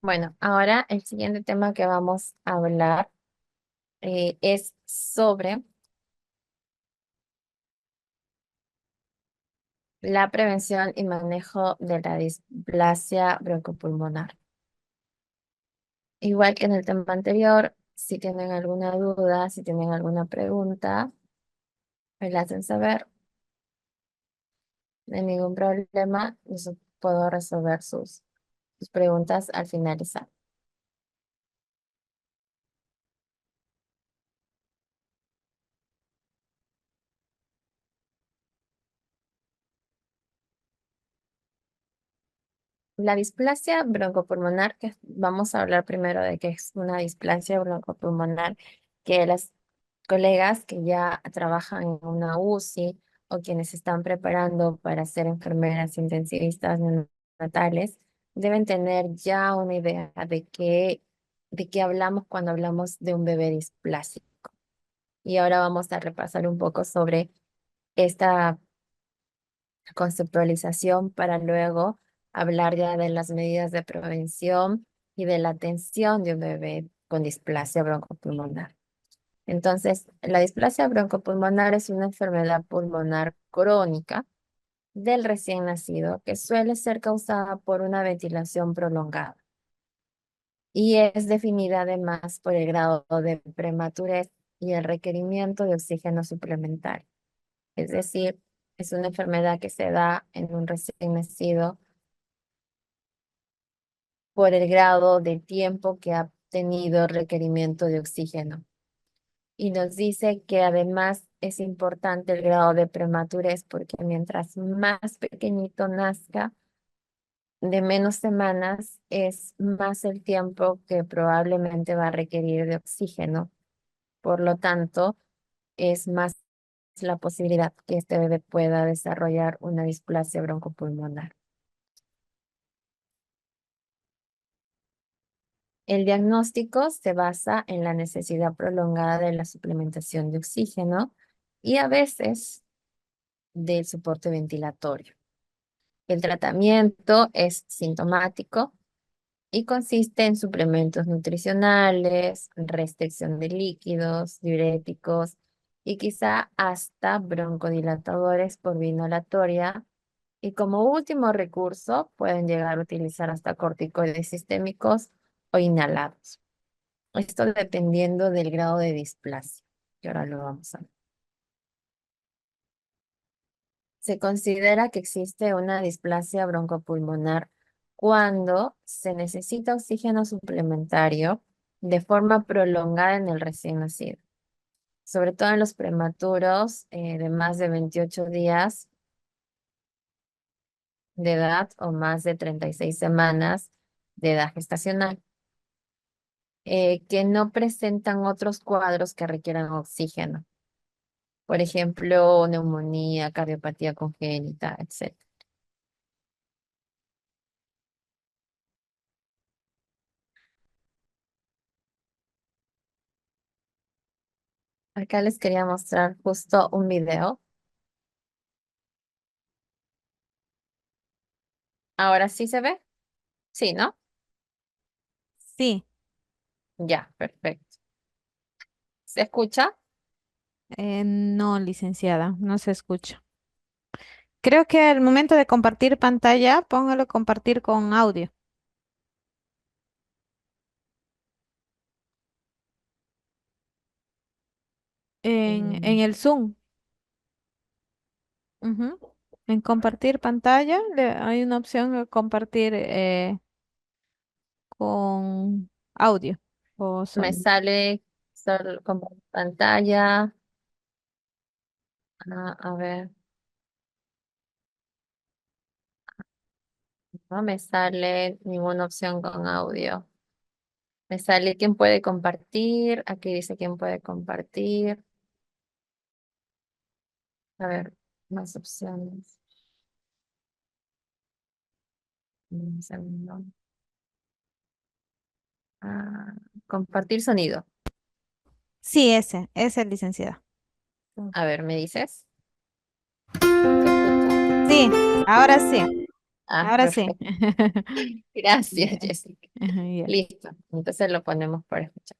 Bueno, ahora el siguiente tema que vamos a hablar es sobre la prevención y manejo de la displasia broncopulmonar. Igual que en el tema anterior, si tienen alguna duda, si tienen alguna pregunta, me la hacen saber. No hay ningún problema, yo puedo resolver sus preguntas al finalizar. La displasia broncopulmonar, que vamos a hablar primero de qué es una displasia broncopulmonar, que las colegas que ya trabajan en una UCI o quienes se están preparando para ser enfermeras intensivistas neonatales deben tener ya una idea de qué hablamos cuando hablamos de un bebé displásico. Y ahora vamos a repasar un poco sobre esta conceptualización para luego hablar ya de las medidas de prevención y de la atención de un bebé con displasia broncopulmonar. Entonces, la displasia broncopulmonar es una enfermedad pulmonar crónica del recién nacido que suele ser causada por una ventilación prolongada y es definida además por el grado de prematurez y el requerimiento de oxígeno suplementario. Es decir, es una enfermedad que se da en un recién nacido por el grado de tiempo que ha tenido requerimiento de oxígeno. Y nos dice que además es importante el grado de prematurez porque mientras más pequeñito nazca, de menos semanas, es más el tiempo que probablemente va a requerir de oxígeno. Por lo tanto, es más la posibilidad que este bebé pueda desarrollar una displasia broncopulmonar. El diagnóstico se basa en la necesidad prolongada de la suplementación de oxígeno y a veces del soporte ventilatorio. El tratamiento es sintomático y consiste en suplementos nutricionales, restricción de líquidos, diuréticos y quizá hasta broncodilatadores por vía inhalatoria. Y como último recurso pueden llegar a utilizar hasta corticoides sistémicos o inhalados. Esto dependiendo del grado de displasia, que ahora lo vamos a ver. Se considera que existe una displasia broncopulmonar cuando se necesita oxígeno suplementario de forma prolongada en el recién nacido, sobre todo en los prematuros de más de 28 días de edad o más de 36 semanas de edad gestacional, que no presentan otros cuadros que requieran oxígeno. Por ejemplo, neumonía, cardiopatía congénita, etc. Acá les quería mostrar justo un video. Ahora sí se ve. Sí, ¿no? Sí, Ya, perfecto. ¿Se escucha? no, licenciada, no se escucha. Creo que al momento de compartir pantalla, póngalo compartir con audio en Mm, el Zoom. Ujú. En compartir pantalla, hay una opción de compartir con audio o Me sonido. sale solo como pantalla. A ver, no me sale ninguna opción con audio. Me sale quién puede compartir. Aquí dice quién puede compartir. A ver, más opciones. Un segundo. Ah, compartir sonido. Sí, ese, licenciada. A ver, ¿me dices? ¿Se escucha? Sí, ahora sí, Ah, ahora sí. perfecto. Gracias, Bien. Jessica. Ajá, ya. Listo, entonces lo ponemos por escuchar.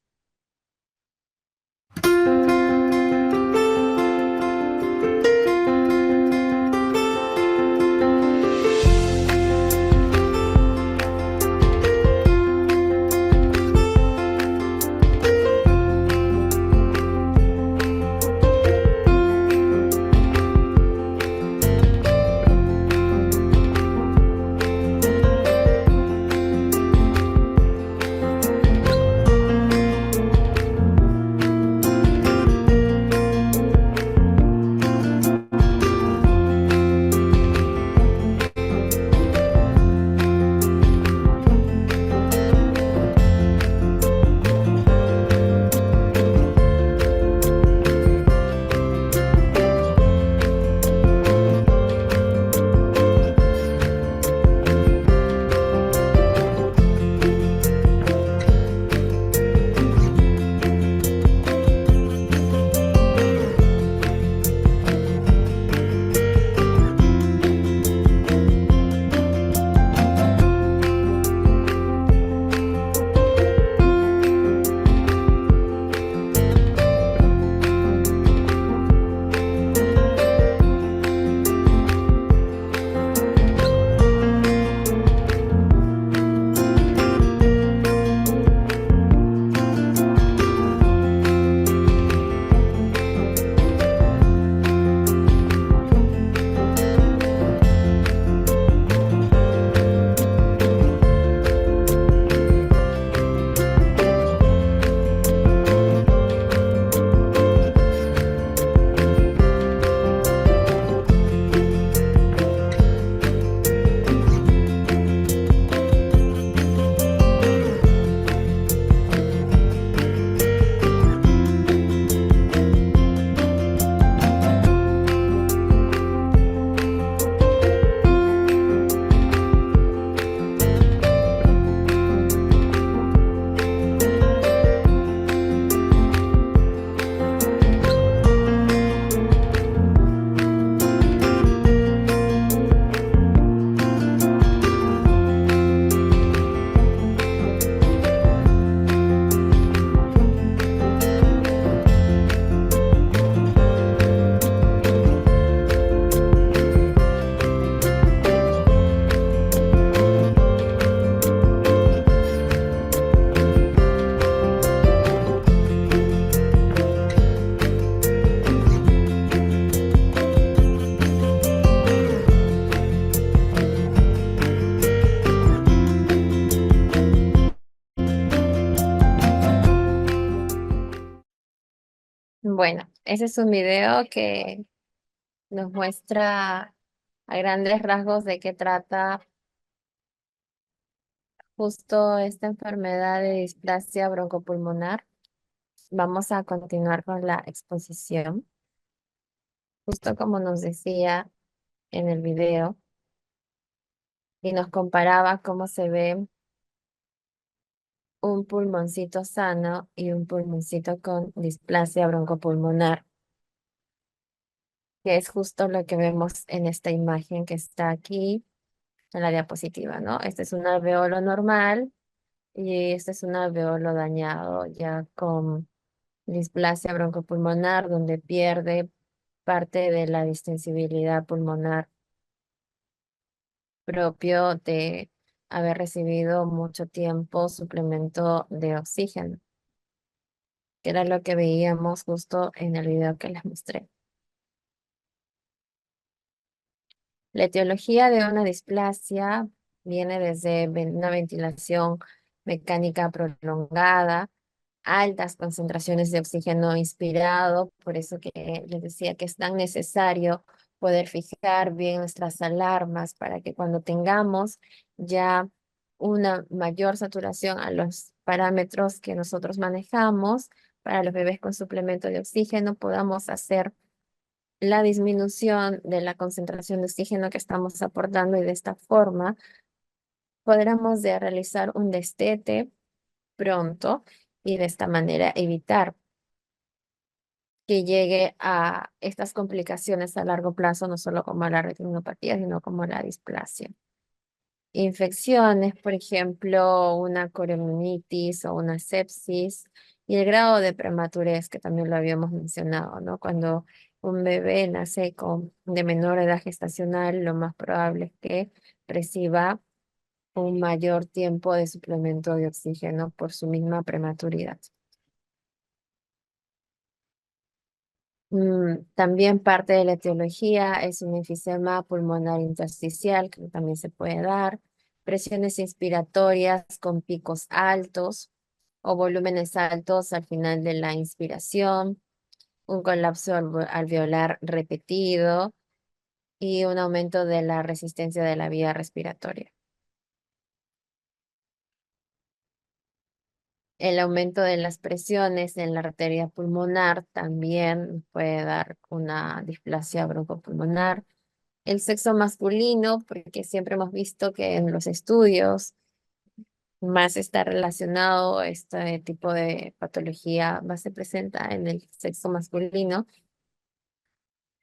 Bueno, ese es un video que nos muestra a grandes rasgos de qué trata justo esta enfermedad de displasia broncopulmonar. Vamos a continuar con la exposición. Justo como nos decía en el video, y nos comparaba cómo se ve un pulmoncito sano y un pulmoncito con displasia broncopulmonar, que es justo lo que vemos en esta imagen que está aquí en la diapositiva, ¿no? Este es un alveolo normal y este es un alveolo dañado, ya con displasia broncopulmonar, donde pierde parte de la distensibilidad pulmonar propio de haber recibido mucho tiempo suplemento de oxígeno, que era lo que veíamos justo en el video que les mostré. La etiología de una displasia viene desde una ventilación mecánica prolongada, altas concentraciones de oxígeno inspirado, por eso que les decía que es tan necesario poder fijar bien nuestras alarmas para que cuando tengamos ya una mayor saturación a los parámetros que nosotros manejamos para los bebés con suplemento de oxígeno, podamos hacer la disminución de la concentración de oxígeno que estamos aportando y de esta forma podremos de realizar un destete pronto y de esta manera evitar que llegue a estas complicaciones a largo plazo, no solo como la retinopatía, sino como la displasia. infecciones, por ejemplo, una corionitis o una sepsis, y el grado de prematurez, que también lo habíamos mencionado, ¿no? Cuando un bebé nace de menor edad gestacional, lo más probable es que reciba un mayor tiempo de suplemento de oxígeno por su misma prematuridad. También parte de la etiología es un enfisema pulmonar intersticial, que también se puede dar, presiones inspiratorias con picos altos o volúmenes altos al final de la inspiración, un colapso alveolar repetido y un aumento de la resistencia de la vía respiratoria. El aumento de las presiones en la arteria pulmonar también puede dar una displasia broncopulmonar. El sexo masculino, porque siempre hemos visto que en los estudios más está relacionado este tipo de patología, más se presenta en el sexo masculino.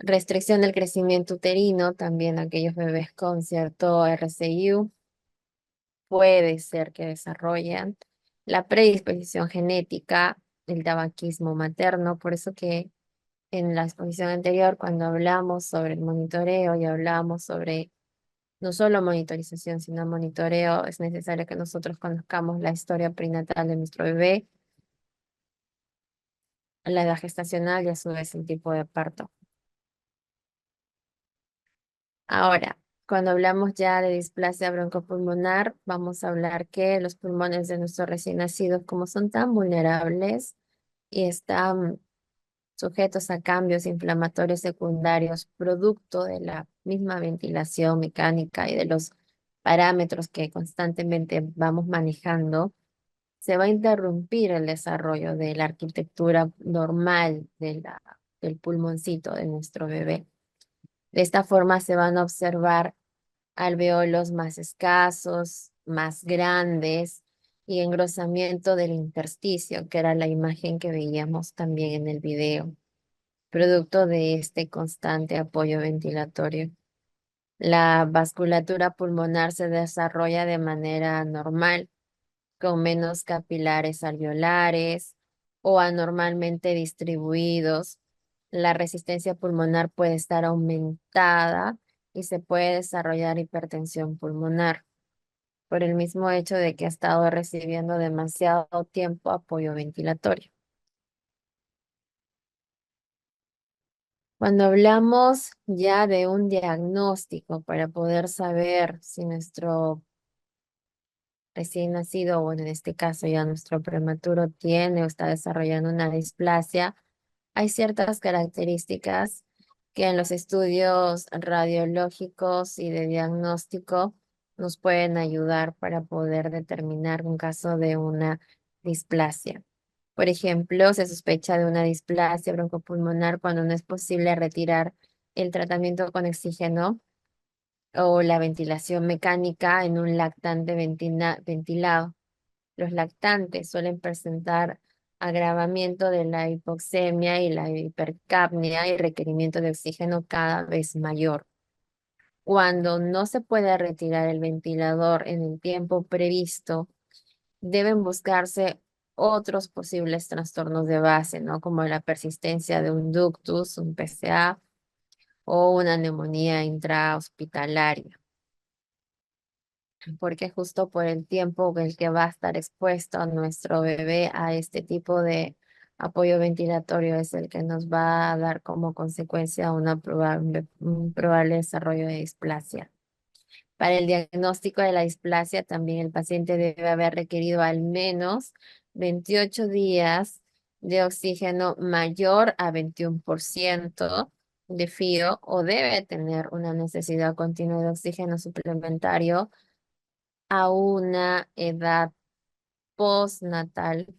Restricción del crecimiento uterino, también aquellos bebés con cierto RCIU puede ser que desarrollen la predisposición genética, el tabaquismo materno, por eso que en la exposición anterior, cuando hablamos sobre el monitoreo y hablamos sobre no solo monitorización, sino monitoreo, es necesario que nosotros conozcamos la historia prenatal de nuestro bebé, la edad gestacional y a su vez el tipo de parto. Ahora, cuando hablamos ya de displasia broncopulmonar, vamos a hablar que los pulmones de nuestros recién nacidos, como son tan vulnerables y están sujetos a cambios inflamatorios secundarios, producto de la misma ventilación mecánica y de los parámetros que constantemente vamos manejando, se va a interrumpir el desarrollo de la arquitectura normal del pulmoncito de nuestro bebé. De esta forma se van a observar alveolos más escasos, más grandes y engrosamiento del intersticio, que era la imagen que veíamos también en el video, producto de este constante apoyo ventilatorio. La vasculatura pulmonar se desarrolla de manera normal, con menos capilares alveolares o anormalmente distribuidos. La resistencia pulmonar puede estar aumentada y se puede desarrollar hipertensión pulmonar por el mismo hecho de que ha estado recibiendo demasiado tiempo apoyo ventilatorio. Cuando hablamos ya de un diagnóstico para poder saber si nuestro recién nacido, o en este caso ya nuestro prematuro tiene o está desarrollando una displasia, hay ciertas características que en los estudios radiológicos y de diagnóstico nos pueden ayudar para poder determinar un caso de una displasia. Por ejemplo, se sospecha de una displasia broncopulmonar cuando no es posible retirar el tratamiento con oxígeno o la ventilación mecánica en un lactante ventilado. Los lactantes suelen presentar agravamiento de la hipoxemia y la hipercapnia y requerimiento de oxígeno cada vez mayor. Cuando no se puede retirar el ventilador en el tiempo previsto, deben buscarse otros posibles trastornos de base, ¿no? Como la persistencia de un ductus, un PCA o una neumonía intrahospitalaria, porque justo por el tiempo en el que va a estar expuesto nuestro bebé a este tipo de apoyo ventilatorio es el que nos va a dar como consecuencia un probable desarrollo de displasia. Para el diagnóstico de la displasia, también el paciente debe haber requerido al menos 28 días de oxígeno mayor a 21% de FIO o debe tener una necesidad continua de oxígeno suplementario a una edad postnatal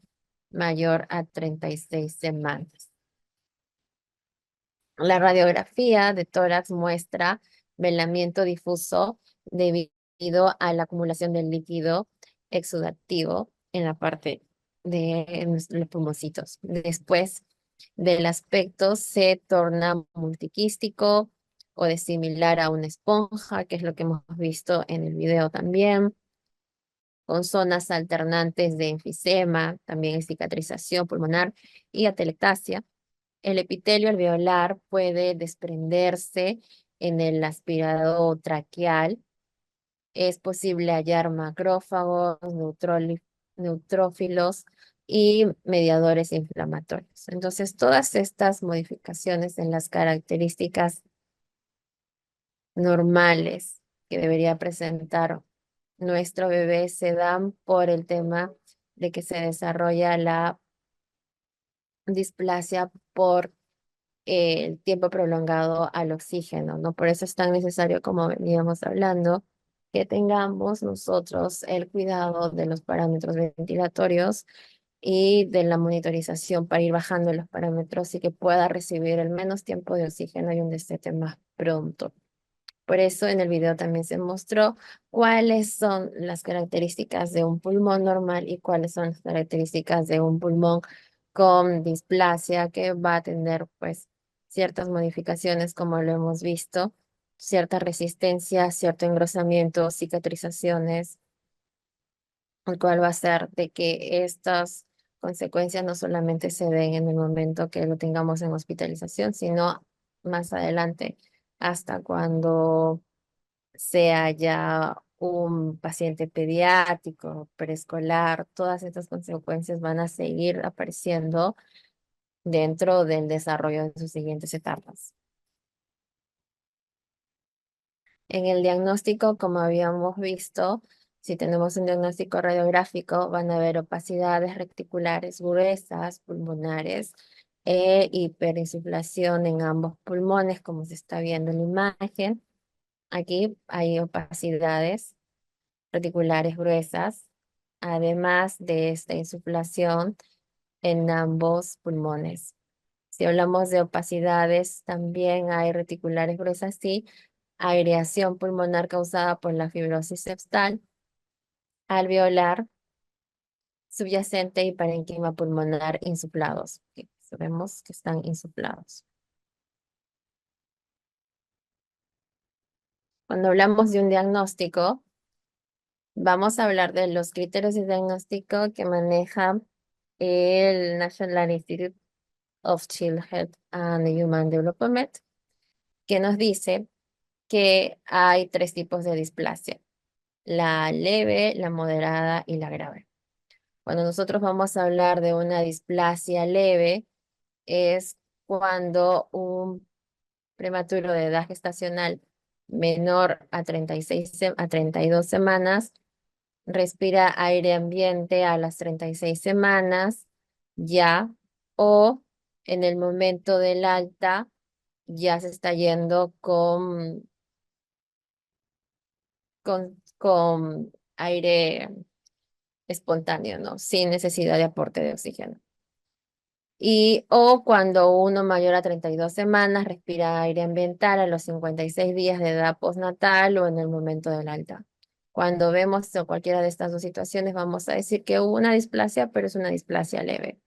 mayor a 36 semanas. La radiografía de tórax muestra velamiento difuso debido a la acumulación del líquido exudativo en la parte de los pulmoncitos. Después del aspecto se torna multiquístico, o de similar a una esponja, que es lo que hemos visto en el video también, con zonas alternantes de enfisema, también cicatrización pulmonar y atelectasia. El epitelio alveolar puede desprenderse en el aspirado traqueal. Es posible hallar macrófagos, neutrófilos y mediadores inflamatorios. Entonces, todas estas modificaciones en las características normales que debería presentar nuestro bebé se dan por el tema de que se desarrolla la displasia por el tiempo prolongado al oxígeno, ¿no? Por eso es tan necesario, como veníamos hablando, que tengamos nosotros el cuidado de los parámetros ventilatorios y de la monitorización para ir bajando los parámetros y que pueda recibir el menos tiempo de oxígeno y un destete más pronto. Por eso en el video también se mostró cuáles son las características de un pulmón normal y cuáles son las características de un pulmón con displasia que va a tener pues ciertas modificaciones como lo hemos visto, cierta resistencia, cierto engrosamiento, cicatrizaciones, el cual va a hacer de que estas consecuencias no solamente se den en el momento que lo tengamos en hospitalización, sino más adelante, hasta cuando sea ya un paciente pediátrico, preescolar, todas estas consecuencias van a seguir apareciendo dentro del desarrollo de sus siguientes etapas. En el diagnóstico, como habíamos visto, si tenemos un diagnóstico radiográfico, van a haber opacidades reticulares gruesas, pulmonares, hiperinsuflación en ambos pulmones, como se está viendo en la imagen. Aquí hay opacidades reticulares gruesas, además de esta insuflación en ambos pulmones. Si hablamos de opacidades, también hay reticulares gruesas y aireación pulmonar causada por la fibrosis septal, alveolar, subyacente y parénquima pulmonar insuflados. Sabemos que están insuflados. Cuando hablamos de un diagnóstico, vamos a hablar de los criterios de diagnóstico que maneja el National Institute of Child Health and Human Development, que nos dice que hay tres tipos de displasia: la leve, la moderada y la grave. Cuando nosotros vamos a hablar de una displasia leve, es cuando un prematuro de edad gestacional menor a 32 semanas respira aire ambiente a las 36 semanas ya, o en el momento del alta ya se está yendo con aire espontáneo, ¿no? Sin necesidad de aporte de oxígeno. O cuando uno mayor a 32 semanas respira aire ambiental a los 56 días de edad postnatal o en el momento del alta. Cuando vemos cualquiera de estas dos situaciones, vamos a decir que hubo una displasia, pero es una displasia leve.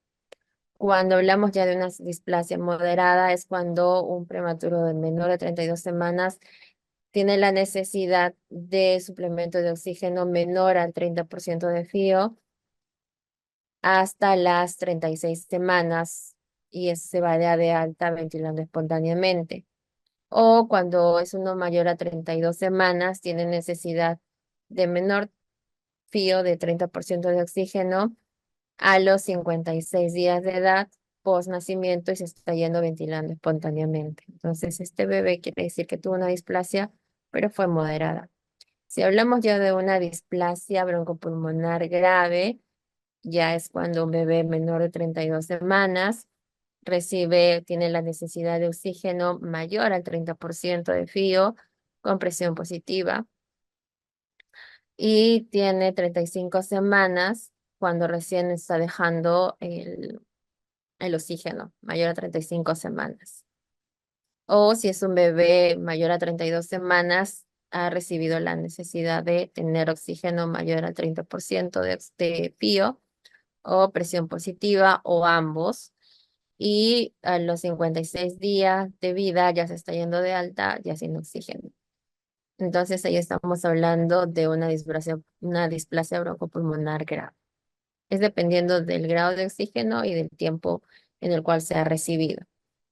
Cuando hablamos ya de una displasia moderada, es cuando un prematuro de menor de 32 semanas tiene la necesidad de suplemento de oxígeno menor al 30% de FIO hasta las 36 semanas y se va de alta ventilando espontáneamente. O cuando es uno mayor a 32 semanas, tiene necesidad de menor FIO de 30% de oxígeno a los 56 días de edad post nacimiento y se está yendo ventilando espontáneamente. Entonces, este bebé quiere decir que tuvo una displasia, pero fue moderada. Si hablamos ya de una displasia broncopulmonar grave, ya es cuando un bebé menor de 32 semanas tiene la necesidad de oxígeno mayor al 30% de FIO con presión positiva y tiene 35 semanas cuando recién está dejando el oxígeno mayor a 35 semanas. O si es un bebé mayor a 32 semanas, ha recibido la necesidad de tener oxígeno mayor al 30% de FIO o presión positiva o ambos. y a los 56 días de vida ya se está yendo de alta, ya sin oxígeno. Entonces ahí estamos hablando de una displasia broncopulmonar grave. Es dependiendo del grado de oxígeno y del tiempo en el cual se ha recibido.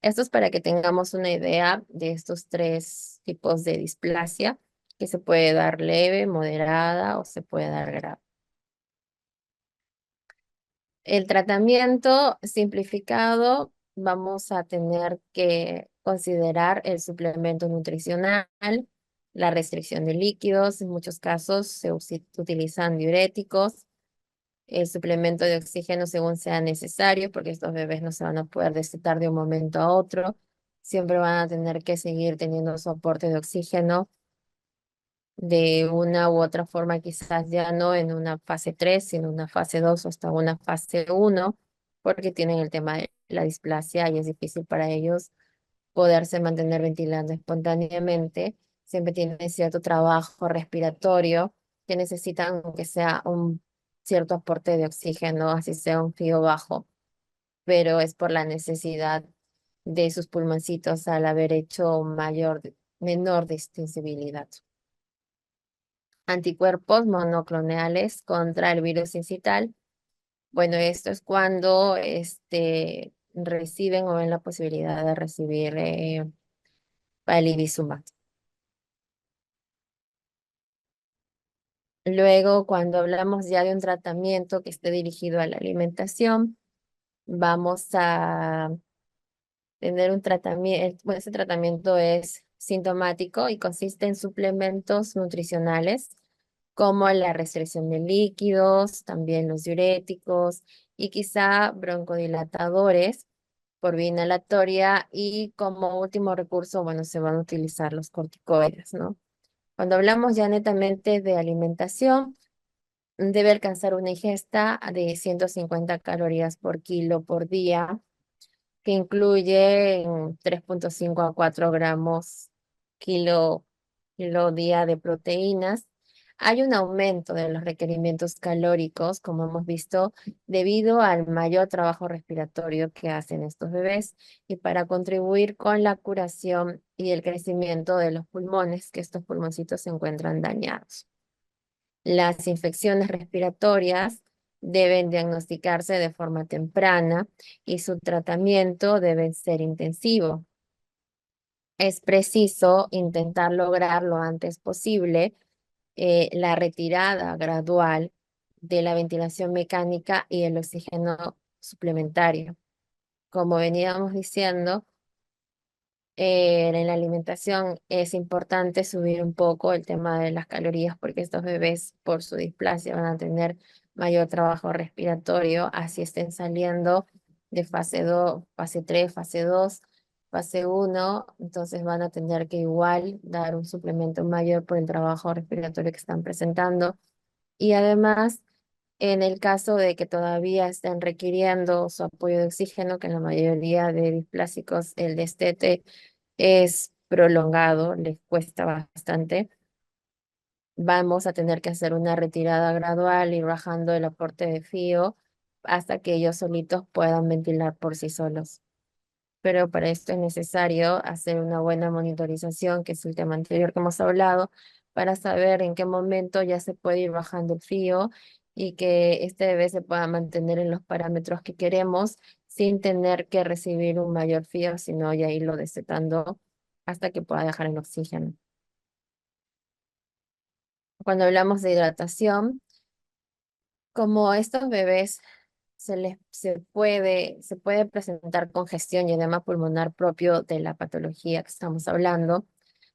Esto es para que tengamos una idea de estos tres tipos de displasia, que se puede dar leve, moderada o se puede dar grave. El tratamiento simplificado, vamos a tener que considerar el suplemento nutricional, la restricción de líquidos. En muchos casos se utilizan diuréticos, el suplemento de oxígeno según sea necesario, porque estos bebés no se van a poder destetar de un momento a otro. Siempre van a tener que seguir teniendo su aporte de oxígeno de una u otra forma, quizás ya no en una fase 3 sino una fase 2 o hasta una fase uno, porque tienen el tema de la displasia y es difícil para ellos poderse mantener ventilando espontáneamente. Siempre tienen cierto trabajo respiratorio que necesitan que sea un cierto aporte de oxígeno, así sea un frío bajo, pero es por la necesidad de sus pulmoncitos al haber hecho menor distensibilidad. Anticuerpos monoclonales contra el virus incital. Bueno, esto es cuando reciben o ven la posibilidad de recibir palivizumab. Luego, cuando hablamos ya de un tratamiento que esté dirigido a la alimentación, vamos a tener un tratamiento, bueno, ese tratamiento es sintomático y consiste en suplementos nutricionales como la restricción de líquidos, también los diuréticos y quizá broncodilatadores por vía inhalatoria y como último recurso, bueno, se van a utilizar los corticoides, ¿no? Cuando hablamos ya netamente de alimentación, debe alcanzar una ingesta de 150 calorías por kilo por día, que incluye 3,5 a 4 gramos kilo, kilo día de proteínas. Hay un aumento de los requerimientos calóricos, como hemos visto, debido al mayor trabajo respiratorio que hacen estos bebés y para contribuir con la curación y el crecimiento de los pulmones, que estos pulmoncitos se encuentran dañados. Las infecciones respiratorias deben diagnosticarse de forma temprana y su tratamiento debe ser intensivo. Es preciso intentar lograr lo antes posible la retirada gradual de la ventilación mecánica y el oxígeno suplementario. Como veníamos diciendo, en la alimentación es importante subir un poco el tema de las calorías porque estos bebés por su displasia van a tener mayor trabajo respiratorio, así estén saliendo de fase 2, fase 3, fase 2, fase uno, entonces van a tener que igual dar un suplemento mayor por el trabajo respiratorio que están presentando. Y además, en el caso de que todavía estén requiriendo su apoyo de oxígeno, que en la mayoría de displásicos el destete es prolongado, les cuesta bastante, vamos a tener que hacer una retirada gradual y bajando el aporte de fío hasta que ellos solitos puedan ventilar por sí solos. Pero para esto es necesario hacer una buena monitorización, que es el tema anterior que hemos hablado, para saber en qué momento ya se puede ir bajando el fío y que este bebé se pueda mantener en los parámetros que queremos sin tener que recibir un mayor fío, sino ya irlo destetando hasta que pueda dejar el oxígeno. Cuando hablamos de hidratación, como estos bebés se puede presentar congestión y edema pulmonar propio de la patología que estamos hablando,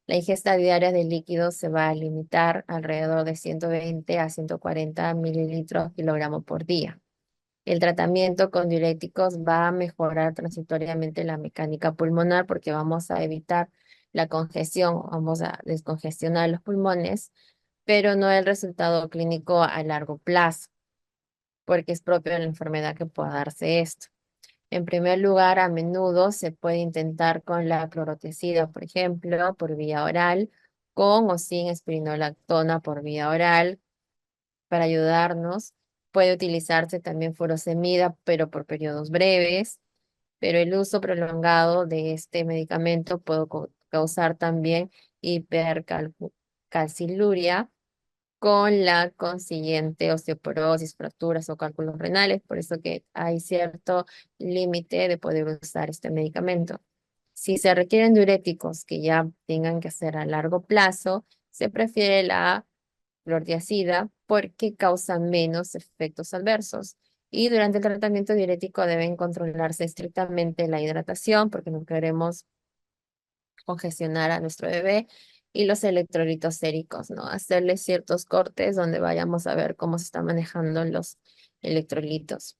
la ingesta diaria de líquidos se va a limitar alrededor de 120 a 140 mililitros kilogramo por día. El tratamiento con diuréticos va a mejorar transitoriamente la mecánica pulmonar porque vamos a evitar la congestión, vamos a descongestionar los pulmones, pero no el resultado clínico a largo plazo, porque es propio de la enfermedad que pueda darse esto. En primer lugar, a menudo se puede intentar con la clorotecida, por ejemplo, por vía oral, con o sin espironolactona por vía oral, para ayudarnos. Puede utilizarse también furosemida, pero por periodos breves. pero el uso prolongado de este medicamento puede causar también hipercalciluria con la consiguiente osteoporosis, fracturas o cálculos renales, por eso que hay cierto límite de poder usar este medicamento. Si se requieren diuréticos que ya tengan que hacer a largo plazo, se prefiere la clortiazida porque causa menos efectos adversos. Y durante el tratamiento diurético deben controlarse estrictamente la hidratación porque no queremos congestionar a nuestro bebé y los electrolitos séricos, ¿no? Hacerle ciertos cortes donde vayamos a ver cómo se están manejando los electrolitos.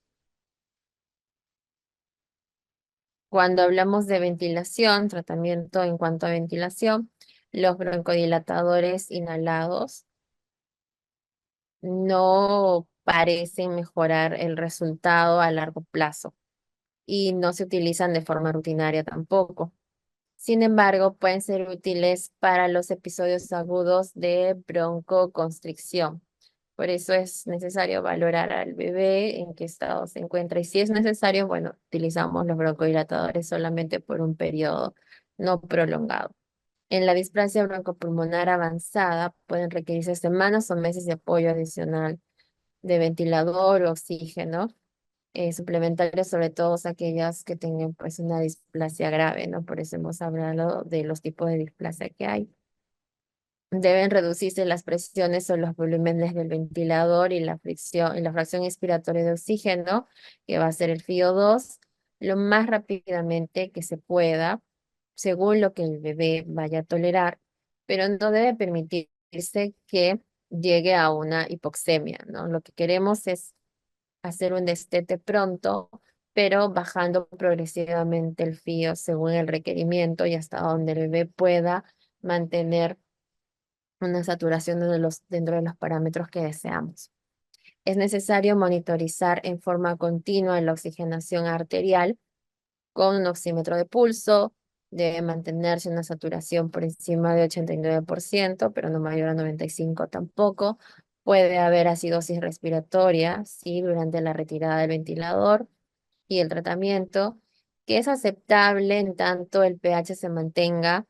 Cuando hablamos de ventilación, tratamiento en cuanto a ventilación, los broncodilatadores inhalados no parecen mejorar el resultado a largo plazo y no se utilizan de forma rutinaria tampoco. Sin embargo, pueden ser útiles para los episodios agudos de broncoconstricción. Por eso es necesario valorar al bebé en qué estado se encuentra. Y si es necesario, bueno, utilizamos los broncodilatadores solamente por un periodo no prolongado. En la displasia broncopulmonar avanzada pueden requerirse semanas o meses de apoyo adicional de ventilador o oxígeno suplementarios, sobre todo aquellas que tengan pues una displasia grave, ¿no? Por eso hemos hablado de los tipos de displasia que hay. Deben reducirse las presiones o los volúmenes del ventilador y la fricción y la fracción expiratoria de oxígeno, que va a ser el FIO2, lo más rápidamente que se pueda, según lo que el bebé vaya a tolerar, pero no debe permitirse que llegue a una hipoxemia, ¿no? Lo que queremos es hacer un destete pronto, pero bajando progresivamente el fío según el requerimiento y hasta donde el bebé pueda mantener una saturación dentro de los parámetros que deseamos. Es necesario monitorizar en forma continua la oxigenación arterial con un oxímetro de pulso. Debe mantenerse una saturación por encima de 89%, pero no mayor a 95% tampoco. Puede haber acidosis respiratoria, sí, durante la retirada del ventilador y el tratamiento, que es aceptable en tanto el pH se mantenga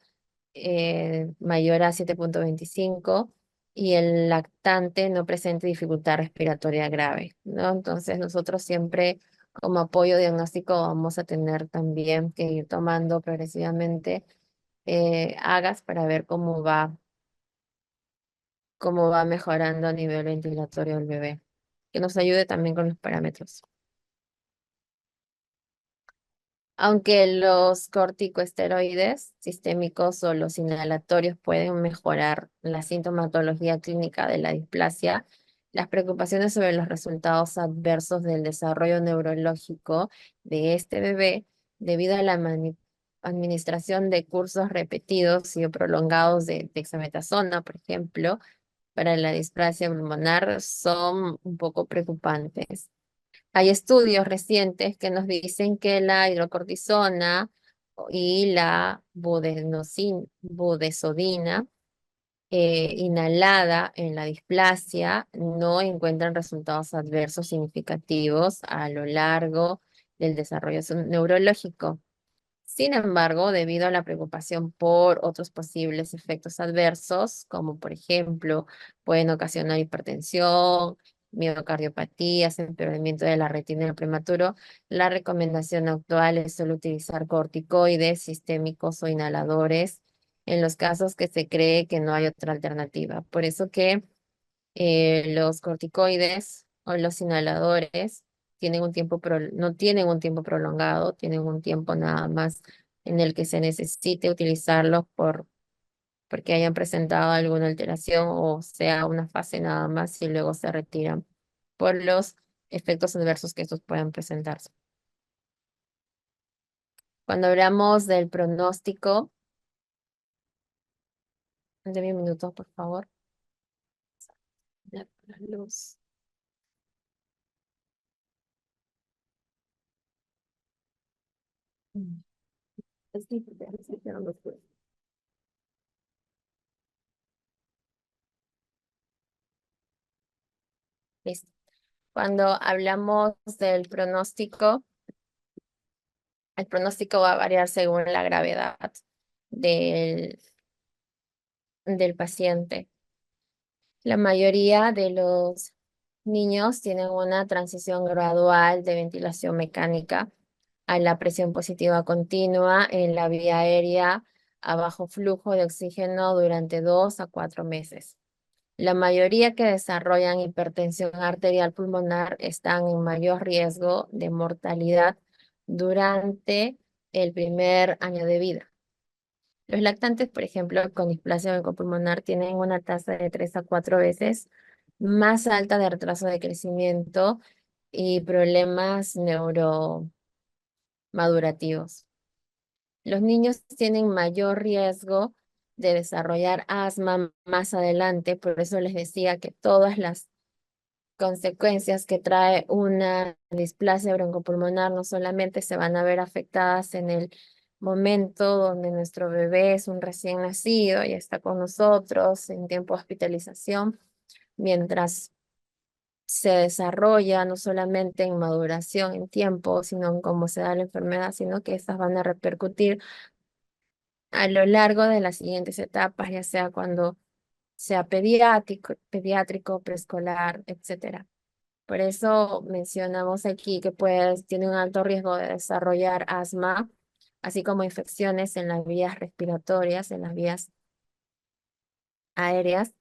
mayor a 7,25 y el lactante no presente dificultad respiratoria grave, ¿no? Entonces nosotros siempre como apoyo diagnóstico vamos a tener también que ir tomando progresivamente agas para ver cómo va mejorando a nivel ventilatorio el bebé, que nos ayude también con los parámetros. Aunque los corticosteroides sistémicos o los inhalatorios pueden mejorar la sintomatología clínica de la displasia, las preocupaciones sobre los resultados adversos del desarrollo neurológico de este bebé debido a la administración de cursos repetidos y prolongados de dexametasona, por ejemplo, para la displasia pulmonar son un poco preocupantes. Hay estudios recientes que nos dicen que la hidrocortisona y la budesonida inhalada en la displasia no encuentran resultados adversos significativos a lo largo del desarrollo neurológico. Sin embargo, debido a la preocupación por otros posibles efectos adversos, como por ejemplo pueden ocasionar hipertensión, miocardiopatías, empeoramiento de la retina en el prematuro, la recomendación actual es solo utilizar corticoides sistémicos o inhaladores en los casos que se cree que no hay otra alternativa. Por eso que los corticoides o los inhaladores tienen un tiempo no tienen un tiempo prolongado, tienen un tiempo nada más en el que se necesite utilizarlos porque hayan presentado alguna alteración o sea una fase nada más y luego se retiran por los efectos adversos que estos pueden presentarse. Cuando hablamos del pronóstico, deme un minuto, por favor. La luz. Mm. Sí, porque a veces ya no lo puedo. Listo. Cuando hablamos del pronóstico, El pronóstico va a variar según la gravedad del, del paciente. La mayoría de los niños tienen una transición gradual de ventilación mecánica a la presión positiva continua en la vía aérea a bajo flujo de oxígeno durante 2 a 4 meses. La mayoría que desarrollan hipertensión arterial pulmonar están en mayor riesgo de mortalidad durante el primer año de vida. Los lactantes, por ejemplo, con displasia oncopulmonar tienen una tasa de 3 a 4 veces más alta de retraso de crecimiento y problemas neuromadurativos. Los niños tienen mayor riesgo de desarrollar asma más adelante, por eso les decía que todas las consecuencias que trae una displasia broncopulmonar no solamente se van a ver afectadas en el momento donde nuestro bebé es un recién nacido y está con nosotros en tiempo de hospitalización, mientras se desarrolla no solamente en maduración en tiempo, sino en cómo se da la enfermedad, sino que estas van a repercutir a lo largo de las siguientes etapas, ya sea cuando sea pediátrico, preescolar, etcétera. Por eso mencionamos aquí que tiene un alto riesgo de desarrollar asma, así como infecciones en las vías respiratorias, en las vías aéreas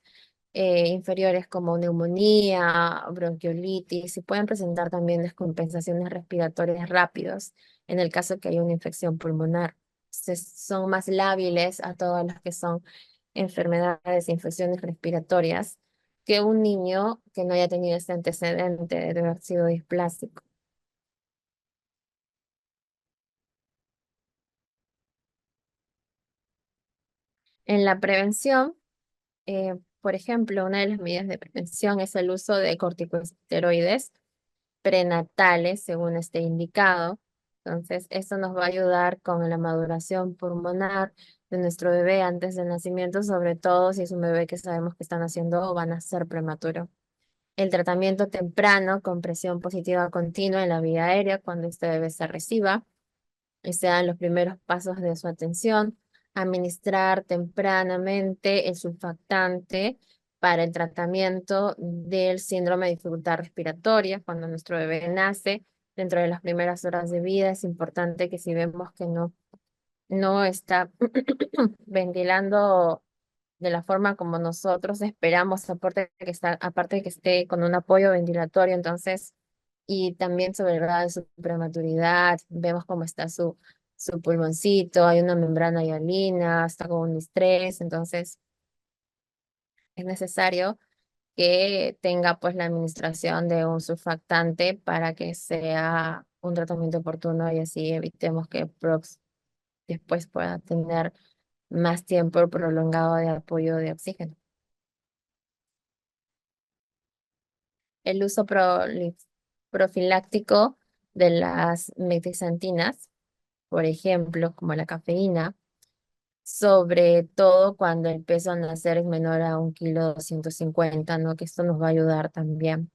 inferiores como neumonía, bronquiolitis, y pueden presentar también descompensaciones respiratorias rápidos en el caso que haya una infección pulmonar. Son más lábiles a todas las que son enfermedades e infecciones respiratorias que un niño que no haya tenido este antecedente de haber sido displásico. En la prevención, por ejemplo, una de las medidas de prevención es el uso de corticosteroides prenatales, según esté indicado. Entonces, esto nos va a ayudar con la maduración pulmonar de nuestro bebé antes del nacimiento, sobre todo si es un bebé que sabemos que está naciendo o va a nacer prematuro. El tratamiento temprano con presión positiva continua en la vía aérea cuando este bebé se reciba y se dan los primeros pasos de su atención. Administrar tempranamente el surfactante para el tratamiento del síndrome de dificultad respiratoria cuando nuestro bebé nace. Dentro de las primeras horas de vida es importante que si vemos que no está ventilando de la forma como nosotros esperamos, aparte de que esté con un apoyo ventilatorio, entonces, y también sobre el grado de su prematuridad, vemos cómo está su pulmoncito, hay una membrana hialina, está con un estrés, entonces es necesario que tenga pues la administración de un surfactante para que sea un tratamiento oportuno y así evitemos que después pueda tener más tiempo prolongado de apoyo de oxígeno. El uso profiláctico de las metoxantinas, por ejemplo, como la cafeína, sobre todo cuando el peso al nacer es menor a 1,250 kg, ¿no? Que esto nos va a ayudar también.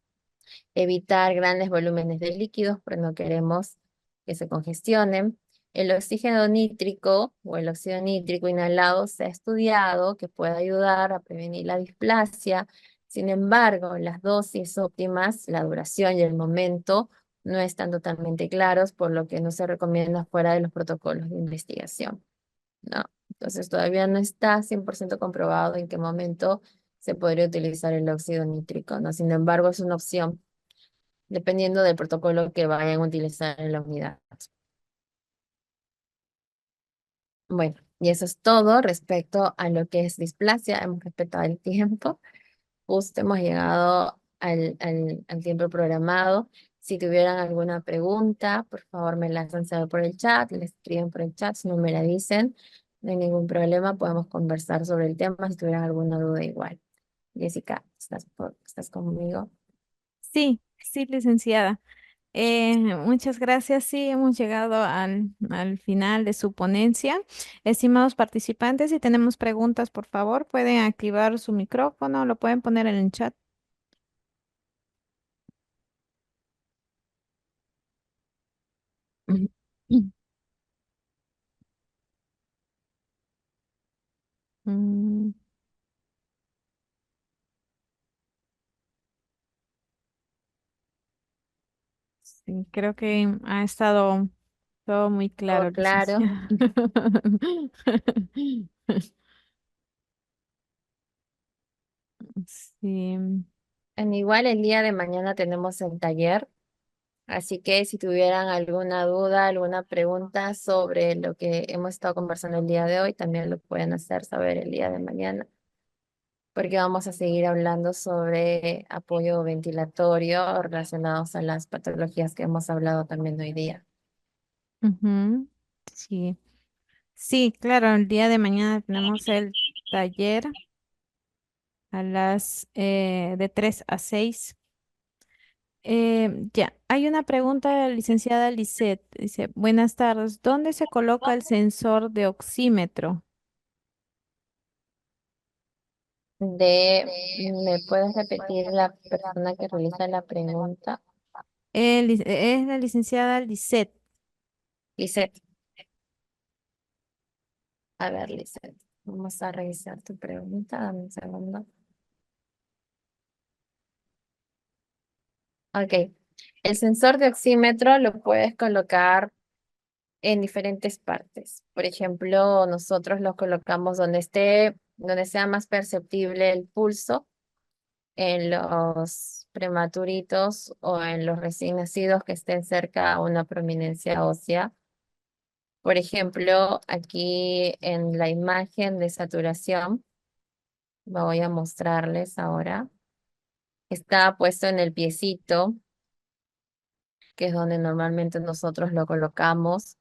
Evitar grandes volúmenes de líquidos, pero no queremos que se congestionen. El oxígeno nítrico o el óxido nítrico inhalado se ha estudiado que puede ayudar a prevenir la displasia. Sin embargo, las dosis óptimas, la duración y el momento no están totalmente claros, por lo que no se recomienda fuera de los protocolos de investigación, ¿no? Entonces todavía no está 100% comprobado en qué momento se podría utilizar el óxido nítrico, ¿no? Sin embargo, es una opción dependiendo del protocolo que vayan a utilizar en la unidad. Bueno, y eso es todo respecto a lo que es displasia. Hemos respetado el tiempo. Justo hemos llegado al tiempo programado. Si tuvieran alguna pregunta, por favor me la hacen saber por el chat, le escriben por el chat, si no me la dicen, no hay ningún problema, podemos conversar sobre el tema si tuvieran alguna duda igual. Jessica, ¿estás conmigo? Sí, sí, licenciada. Muchas gracias. Sí, hemos llegado al final de su ponencia. Estimados participantes, si tenemos preguntas, por favor, pueden activar su micrófono, lo pueden poner en el chat. Mm, sí, creo que ha estado todo muy ¿Todo claro, claro? licenciada. Sí. En igual el día de mañana tenemos el taller, así que si tuvieran alguna duda, alguna pregunta sobre lo que hemos estado conversando el día de hoy, también lo pueden hacer saber el día de mañana, porque vamos a seguir hablando sobre apoyo ventilatorio relacionados a las patologías que hemos hablado también hoy día. Ujú, sí. Sí, claro, el día de mañana tenemos el taller a las de 3 a 6. Ya, hay una pregunta de la licenciada Lisette. Dice, buenas tardes, ¿dónde se coloca el sensor de oxímetro? ¿Me puedes repetir la persona que realiza la pregunta? Es la licenciada Lisette. Lisette. A ver, Lisette, vamos a revisar tu pregunta, dame un segundo. Ok, el sensor de oxímetro lo puedes colocar en diferentes partes. Por ejemplo, nosotros lo colocamos donde sea más perceptible el pulso, en los prematuritos o en los recién nacidos que estén cerca a una prominencia ósea. Por ejemplo, aquí en la imagen de saturación, voy a mostrarles ahora, está puesto en el piecito, que es donde normalmente nosotros lo colocamos.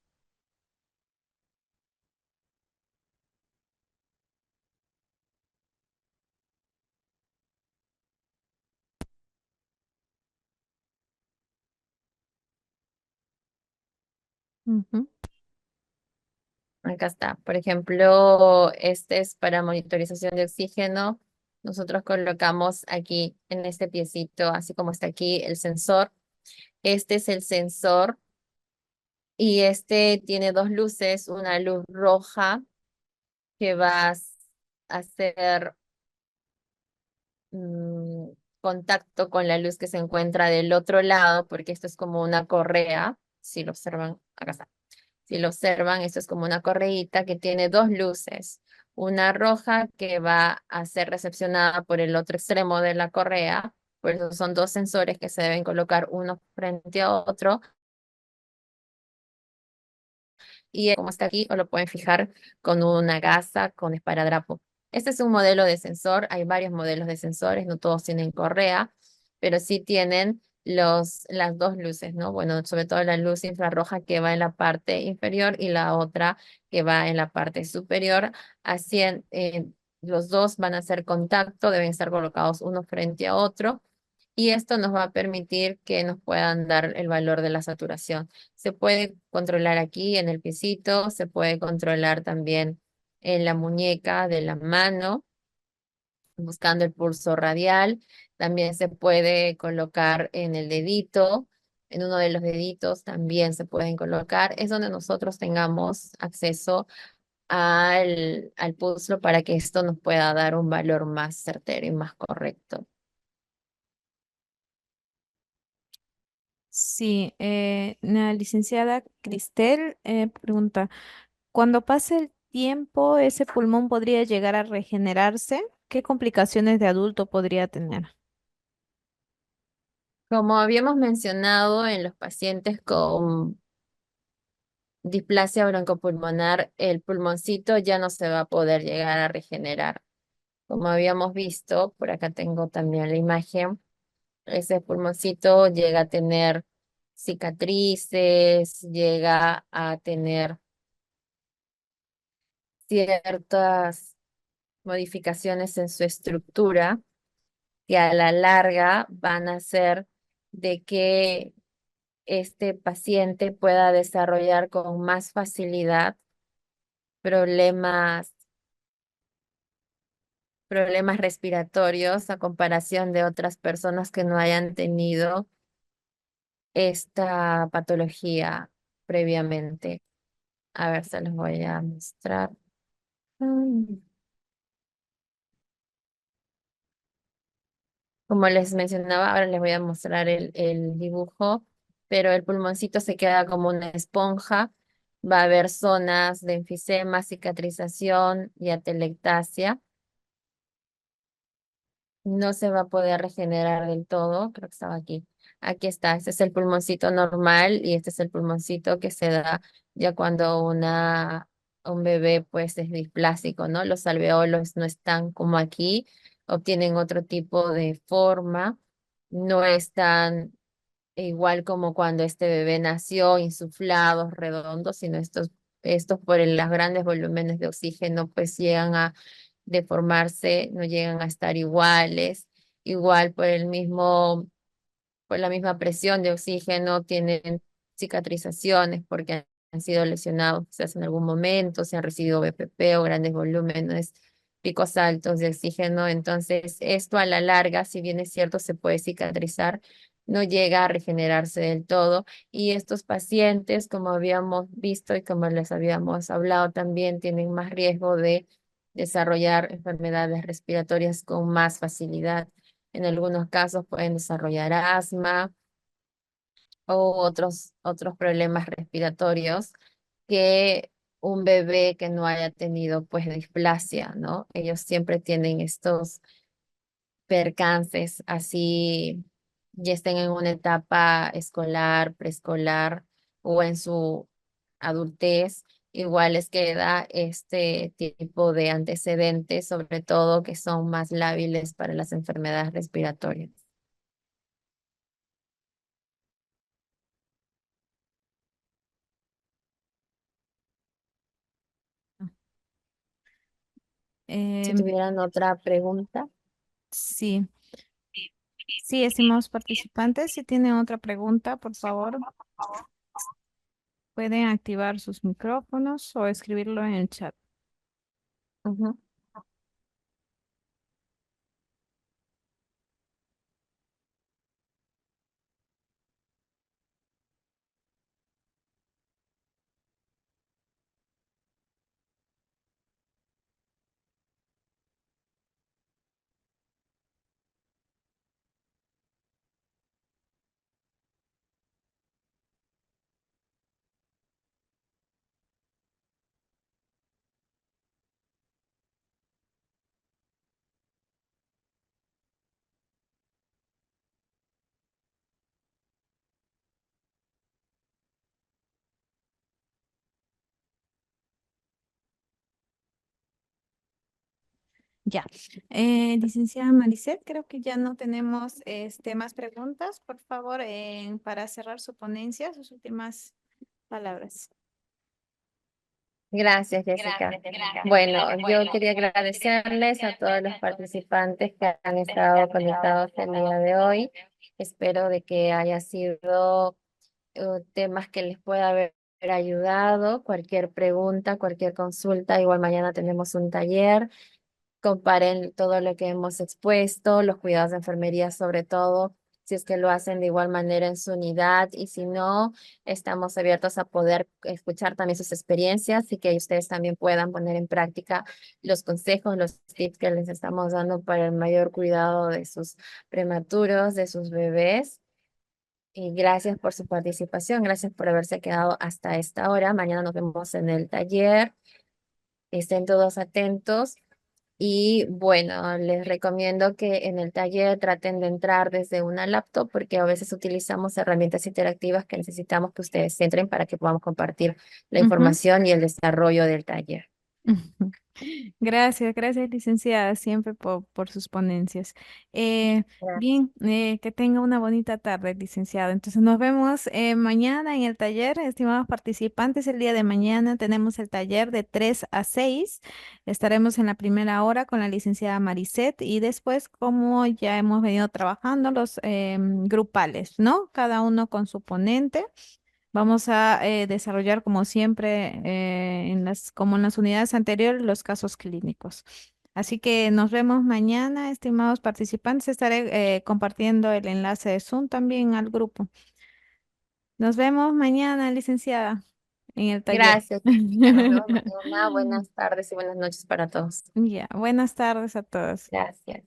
Ujú, Acá está. Por ejemplo, este es para monitorización de oxígeno. Nosotros colocamos aquí en este piecito, así como está aquí el sensor. Este es el sensor y este tiene dos luces, una luz roja que va a hacer mm, contacto con la luz que se encuentra del otro lado, porque esto es como una correa. Si lo observan, acá está. Si lo observan, esto es como una correíta que tiene dos luces. Una roja que va a ser recepcionada por el otro extremo de la correa. Por eso son dos sensores que se deben colocar uno frente a otro. Y como está aquí, o lo pueden fijar con una gasa, con esparadrapo. Este es un modelo de sensor. Hay varios modelos de sensores, no todos tienen correa, pero sí tienen las dos luces, ¿no? Bueno, sobre todo la luz infrarroja que va en la parte inferior y la otra que va en la parte superior. Así los dos van a hacer contacto, deben estar colocados uno frente a otro. Y esto nos va a permitir que nos puedan dar el valor de la saturación. Se puede controlar aquí en el piecito, se puede controlar también en la muñeca de la mano, buscando el pulso radial. También se puede colocar en el dedito, en uno de los deditos también se pueden colocar. Es donde nosotros tengamos acceso al pulso para que esto nos pueda dar un valor más certero y más correcto. sí, la licenciada Cristel pregunta, cuando pase el tiempo, ¿ese pulmón podría llegar a regenerarse? ¿Qué complicaciones de adulto podría tener? Como habíamos mencionado en los pacientes con displasia broncopulmonar, el pulmoncito ya no se va a poder llegar a regenerar. Como habíamos visto, por acá tengo también la imagen, ese pulmoncito llega a tener cicatrices, llega a tener ciertas modificaciones en su estructura que a la larga van a hacer de que este paciente pueda desarrollar con más facilidad problemas problemas respiratorios a comparación de otras personas que no hayan tenido esta patología previamente. A ver, se los voy a mostrar. Mm. Como les mencionaba, ahora les voy a mostrar el dibujo, pero el pulmoncito se queda como una esponja. Va a haber zonas de enfisema, cicatrización y atelectasia. No se va a poder regenerar del todo, creo que estaba aquí. Aquí está, este es el pulmoncito normal y este es el pulmoncito que se da ya cuando un bebé pues es displásico, ¿no? Los alveolos no están como aquí, obtienen otro tipo de forma, no están igual como cuando este bebé nació, insuflados, redondos, sino estos por los grandes volúmenes de oxígeno, pues llegan a deformarse, no llegan a estar iguales. Igual por la misma presión de oxígeno, tienen cicatrizaciones porque han sido lesionados quizás en algún momento, se han recibido BPP o grandes volúmenes, picos altos de oxígeno. Entonces, esto a la larga, si bien es cierto, se puede cicatrizar, no llega a regenerarse del todo. Y estos pacientes, como habíamos visto y como les habíamos hablado, también tienen más riesgo de desarrollar enfermedades respiratorias con más facilidad. En algunos casos pueden desarrollar asma o otros problemas respiratorios que un bebé que no haya tenido pues displasia, ¿no? Ellos siempre tienen estos percances así, ya estén en una etapa escolar, preescolar o en su adultez, igual les queda este tipo de antecedentes, sobre todo que son más lábiles para las enfermedades respiratorias. Si Em, tuvieran otra pregunta. sí, sí, estimados participantes, si tienen otra pregunta, por favor, pueden activar sus micrófonos o escribirlo en el chat. Ujú. Ya. Licenciada Maricet, creo que ya no tenemos más preguntas. Por favor, para cerrar su ponencia, sus últimas palabras. Gracias, Jessica. Bueno, yo quería agradecerles a todos los participantes que han estado conectados el día de hoy. Espero de que haya sido temas que les pueda haber ayudado. Cualquier pregunta, cualquier consulta, igual mañana tenemos un taller. Comparen todo lo que hemos expuesto, los cuidados de enfermería sobre todo, si es que lo hacen de igual manera en su unidad y si no, estamos abiertos a poder escuchar también sus experiencias y que ustedes también puedan poner en práctica los consejos, los tips que les estamos dando para el mayor cuidado de sus prematuros, de sus bebés. Y gracias por su participación, gracias por haberse quedado hasta esta hora. Mañana nos vemos en el taller. Estén todos atentos. Y bueno, les recomiendo que en el taller traten de entrar desde una laptop porque a veces utilizamos herramientas interactivas que necesitamos que ustedes entren para que podamos compartir la Ujú. información y el desarrollo del taller. Ujú. Gracias, gracias, licenciada, siempre por sus ponencias. Bien, que tenga una bonita tarde, licenciada. Entonces nos vemos mañana en el taller, estimados participantes. El día de mañana tenemos el taller de 3 a 6. Estaremos en la primera hora con la licenciada Maricet y después, como ya hemos venido trabajando, los grupales, ¿no? Cada uno con su ponente. Vamos a desarrollar, como siempre, como en las unidades anteriores, los casos clínicos. Así que nos vemos mañana, estimados participantes. Estaré compartiendo el enlace de Zoom también al grupo. Nos vemos mañana, licenciada, en el taller. Gracias, Jessica. Nos vemos mañana. Buenas tardes y buenas noches para todos. Ya, buenas tardes a todos. Gracias.